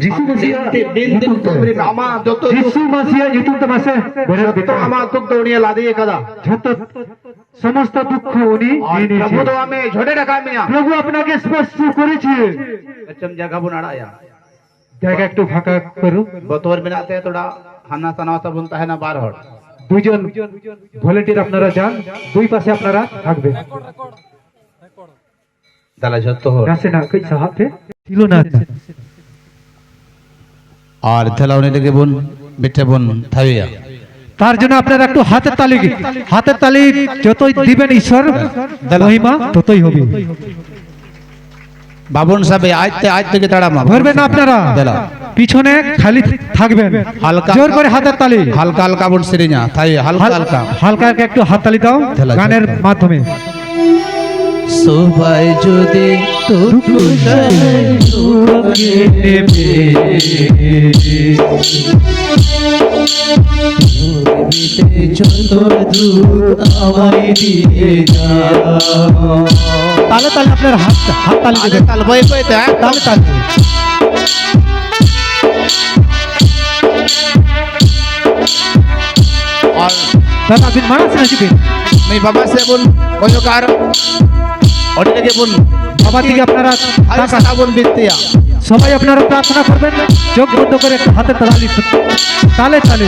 যিশু মসিয়া din ama joto যিশু মসিয়া ইতুম তমাসে joto ama duk doniya ladiye kada যত সমস্ত দুঃখ উনি নিয়ে prabhu নিয়েছেন to ame jhode rakha miya প্রভু আপনাকে স্পর্শ করেছে kacham jaga bu nada ya জায়গা একটু ফাঁকা করুন botor binate thoda hana tanawata bunta hai na bar hot দুইজন ভলেন্টিয়ার আপনারা যান দুই পাশে আপনারা থাকবেন dala joto hot কাছে না কই সাহাতে ছিল না আর thelaune lege bun bitte bun thawiya তার জন্য আপনারা একটু হাতের তালি যতই দিবেন ঈশ্বর মহিমা ততই হবে babun sabe aaj থেকে তাড়া মা ধরবেন না আপনারা dala পিছনে খালি থাকবেন হালকা জোর করে হাতের তালি হালকা হালকা bun sirinya thawiya halka halka হালকা একটু হাত তালি দাও গানের মাধ্যমে সবাই যদি তোকে নেবে যত দূর আমায় দিয়ে যা তালে তালে আপনার হাত তালি দেবেন তাল বই বই তালে তালে और দাদা দিন মারা সিনা मैं बाबा से बोल कोई कार और लगे बोल বাবা থেকে আপনারা আরে সাদা बोल बितिया সবাই আপনারা প্রার্থনা করবেন চোখ বন্ধ করে একটু হাতে তালি তালে তালে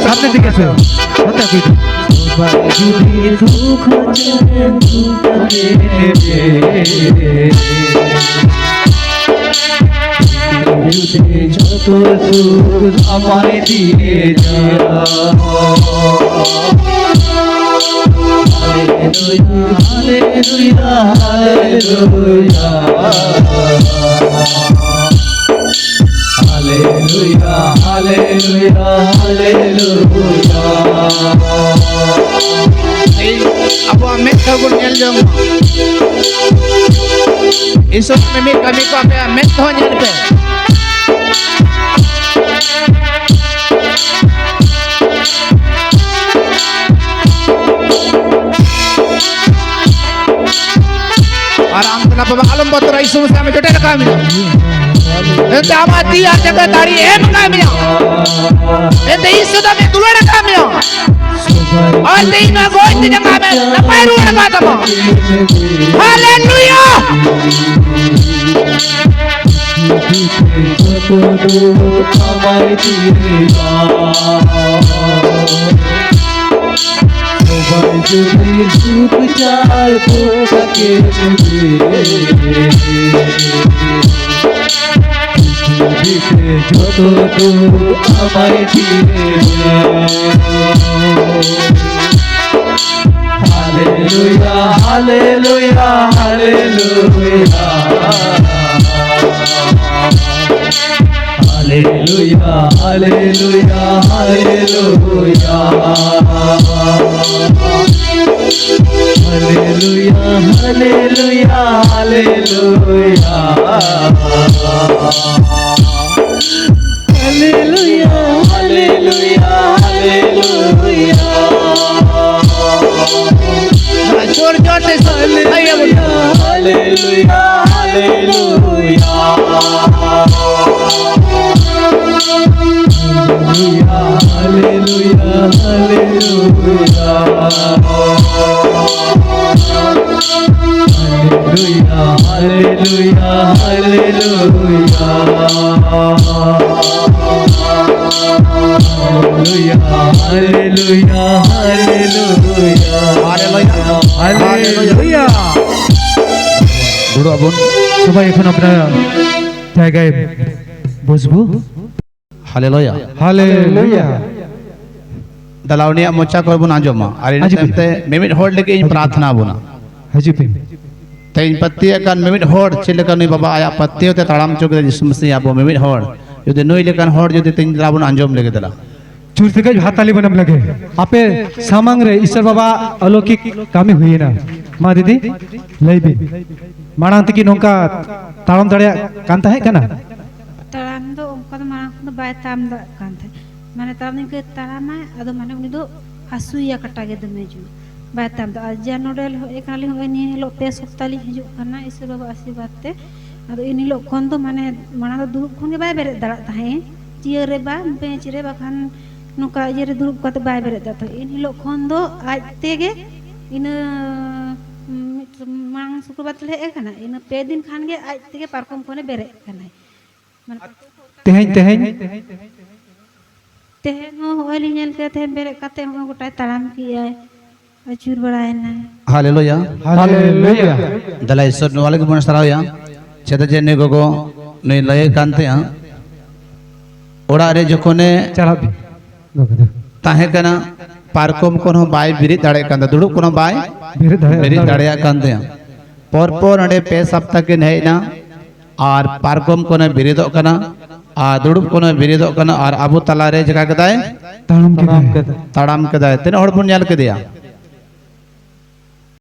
সামনের দিকে আসো হাতে আপনি যদি দুঃখ যত দূর আমায় দিয়ে যা hallelujah hallelujah hallelujah hallelujah hallelujah এই আবু আমি ঠাকুর নেল জম इसो में कमी को पे मैं तो नेल पे आराम से ना बाबा आलम बतरा इसो से हमें जोटे रखा मिला ते आमा दिया जगह तारी एम का मिला ते इसो दा में दुला रखा मिला और ते ना गोई ते जगह में ना पैरू रखा था हालेलुया যত আমায় hallelujah hallelujah hallelujah hallelujah hallelujah hallelujah hallelujah hallelujah hallelujah hallelujah hallelujah hallelujah जोर जोर से hallelujah hallelujah hallelujah hallelujah hallelujah hallelujah hallelujah hallelujah hallelujah বুড়ো বোন সবাই এখন আপনারা জায়গায় বসবো হালেলুয়া হালেলুয়া दलावनिया मोचा को बुना जो मां अरे ते मिमिट होड़ लेके इन प्रार्थना बुना हाजीपिन ते इन पत्ती कान मिमिट होड़ चिल कान बाबा आया पत्ती होते ताड़ाम चुक जिसु मसीह आपो मिमिट होड़ यदि नोई लेकन होड़ यदि तीन दलावन अंजम लेके दला चूर से हाथ ताली बनम लगे आपे सामंग रे ईश्वर बाबा अलौकिक कामी हुई ना मां दीदी लईबी माणांत की नोंका ताड़म दड़े कांता है कना ताड़म दो उनका तो माणांत तो बाय ताम कांता माने ताड़म के ताड़म है अदो माने उन्हीं दो हसुइया कटा के दमे जो ᱵᱟᱭ ᱛᱟᱢ ᱫᱚ ᱟᱨ ᱡᱟ ᱱᱚᱰᱮ ᱦᱮᱡ ᱠᱟᱱᱟᱞᱤᱧ ᱦᱚᱸᱜᱼᱚᱭ ᱱᱤᱭᱟᱹ ᱦᱤᱞᱳᱜ 2 ᱥᱚᱯᱛᱟ ᱞᱤᱧ ᱦᱤᱡᱩᱜ ᱠᱟᱱᱟ ᱤᱥᱚᱨ ᱵᱟᱵᱟ ᱟᱥᱤᱨᱵᱟᱫᱽ ᱛᱮ ᱟᱫᱚ ᱤᱱ ᱦᱤᱞᱳᱜ ᱠᱷᱚᱱ ᱫᱚ ᱢᱟᱱᱮ ᱢᱟᱲᱟᱝ ᱫᱚ ᱫᱩᱲᱩᱵ ᱠᱷᱚᱱ ᱜᱮ ᱵᱟᱭ ᱵᱮᱨᱮᱫ ᱫᱟᱲᱮᱭᱟᱜ ᱛᱟᱦᱮᱸ ᱪᱤᱭᱟᱹ ᱨᱮ ᱵᱟ ᱵᱮᱧᱪ ᱨᱮ ᱵᱟᱠᱷᱟᱱ ᱱᱚᱝᱠᱟ ᱤᱭᱟᱹ ᱨᱮ ᱫᱩᱲᱩᱵ ᱠᱟᱛᱮ ᱵᱟᱭ ᱵᱮᱨᱮᱫ ᱫᱟᱲᱮᱭᱟᱜ ᱛᱟᱦᱮᱸ ᱤᱱ ᱦᱤᱞᱳᱜ ᱠᱷᱚᱱ ᱫᱚ ᱟᱡ ᱛᱮᱜᱮ ᱤᱱᱟᱹ ᱢᱟᱲᱟᱝ ᱥᱩᱠᱨᱵᱟᱨ ᱛᱮᱞᱮ ᱦᱮᱡ ᱟᱠᱟᱱᱟ ᱤᱱᱟᱹ 2 ᱫᱤᱱ ᱠᱷᱟᱱ ᱜᱮ ᱟᱡ ᱛᱮᱜᱮ ᱯᱟᱨᱠᱚᱢ ᱠᱷᱚᱱᱮ ᱵᱮᱨᱮᱫ ᱠᱟᱱᱟᱭ तेहन ᱛᱮᱦᱮᱧ ᱦᱚᱸ ᱦᱚᱸᱜᱼᱚᱭ ᱞᱤᱧ ᱧᱮᱞ ᱠᱮᱫᱟ ᱛᱮᱦᱮᱧ ᱵᱮᱨᱮᱫ ᱠᱟᱛᱮ ᱦᱚᱸᱜᱼᱚᱭ ᱜᱚᱴᱟᱭ ᱛᱟᱲᱟᱢ ᱠᱮᱜᱼᱟᱭ ᱟᱹᱪᱩᱨ ᱵᱟᱲᱟᱭᱮᱱᱟᱭ हालेलुया हालेलुया दला ईश्वर वाले के मन सरावया चेता जे ने गोगो ने लय कांते ओड़ा रे जखने चला भी ताहे कना पारकोम कोन बाय बिरिद दाड़े कांदा दुड़ुब कोन बाय बिरिद दाड़े कांते पर पर अडे 2 सप्ताह के नहेना और पारकोम कोन बिरिदो कना आ दुड़ुब कोन बिरिदो कना और अबु तला रे जका कदाय ताड़म के ताड़ाम कदाय तेन हड़ बन ᱧᱮᱞ केदिया